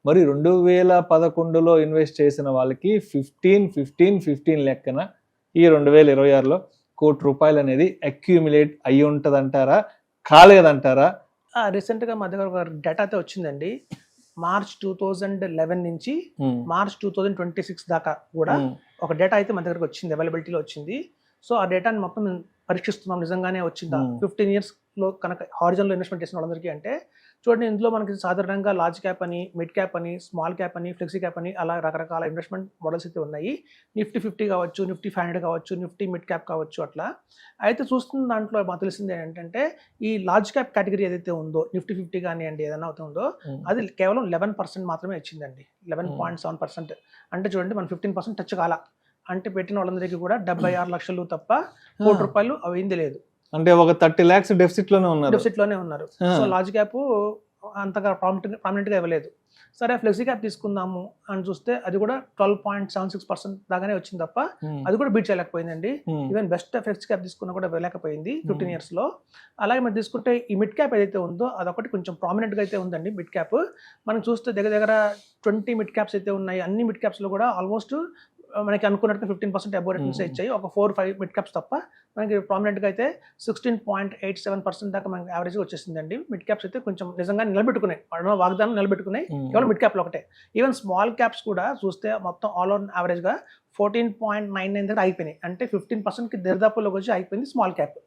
మరి 2011లో ఇన్వెస్ట్ చేసిన వాళ్ళకి 15 లెక్కన ఈ 2026లో ₹1,00,00,000 అనేది అక్యూములేట్ అయ్యి ఉంటదంటారా, కాలేదంటారా? రీసెంట్గా మా దగ్గర ఒక డేటా అయితే వచ్చిందండి. మార్చ్ 2011 నుంచి మార్చ్ 2026 దాకా కూడా ఒక డేటా అయితే మన దగ్గరకు వచ్చింది, అవైలబిలిటీలో వచ్చింది. సో ఆ డేటాని మొత్తం పరీక్షిస్తున్నాం, నిజంగానే వచ్చిందా 15 ఇయర్స్లో కనుక హారిజన్లో ఇన్వెస్ట్మెంట్ చేసిన వాళ్ళందరికీ. అంటే చూడండి, ఇందులో మనకి సాధారణంగా లార్జ్ క్యాప్ అని, మిడ్ క్యాప్ అని, స్మాల్ క్యాప్ అని, ఫ్లెక్సీ క్యాప్ అని అలా రకరకాల ఇన్వెస్ట్మెంట్ మోడల్స్ అయితే ఉన్నాయి. నిఫ్టీ 50 కావచ్చు, నిఫ్టీ 500 కావచ్చు, నిఫ్టీ మిడ్ క్యాప్ కావచ్చు, అట్లా. అయితే చూస్తున్న దాంట్లో మాకు తెలిసింది ఏంటంటే ఈ లార్జ్ క్యాప్ కేటగిరీ ఏదైతే ఉందో, నిఫ్టీ 50 కానివ్వండి ఏదైనా అవుతుందో, అది కేవలం 11% మాత్రమే వచ్చిందండి. 11.7%. అంటే చూడండి, మనం 15% టచ్ కాల. అంటే పెట్టిన వాళ్ళందరికీ కూడా 76 లక్షలు తప్ప ₹1,00,00,000 అయింది లేదు. అంటే ఒక 30 lakhs డెఫిసిట్ లోనే ఉన్నారు. సో లార్జ్ క్యాప్ అంతగా ప్రామినెంట్ గా ఇవ్వలేదు. సరే, ఫ్లెక్సీ క్యాప్ తీసుకుందాము అని చూస్తే అది కూడా 12.76% దాకానే వచ్చింది తప్ప అది కూడా బీట్ చేయలేకపోయిందండి. ఈవెన్ బెస్ట్ ఫ్లెక్సీ క్యాప్ తీసుకున్నా కూడా వెళ్ళలేకపోయింది 15 years లో. అలాగే మనం తీసుకుంటే ఈ మిడ్ క్యాప్ ఏదైతే ఉందో అదొకటి కొంచెం ప్రామినెంట్ గా అయితే ఉందండి. మిడ్ క్యాప్ మనం చూస్తే దగ్గర 20 మిడ్ క్యాప్స్ అయితే ఉన్నాయి. అన్ని మిడ్ క్యాప్స్ లో కూడా ఆల్మోస్ట్ మనకి అనుకున్నట్టుగా 15% అబోవ్ రిటర్న్స్ ఇచ్చాయి. ఒక 4-5 మిడ్ క్యాప్స్ తప్ప మనకి ప్రామినెంట్గా అయితే 16.87% దాకా మనకి యావరేజ్గా వచ్చేసిందండి. మిడ్ క్యాప్స్ అయితే కొంచెం నిజంగా నిలబెట్టుకున్నాయి, వాగ్దానం నిలబెట్టుకున్నాయి. కేవలం మిడ్ క్యాప్లో ఒకటే. ఈవెన్ స్మాల్ క్యాప్స్ కూడా చూస్తే మొత్తం ఆల్ ఓవర్ యావరేజ్గా 14.99 దగ్గర అయిపోయినాయి. అంటే 15%కి దరిదాపుల్లోకి వచ్చి అయిపోయింది స్మాల్ క్యాప్.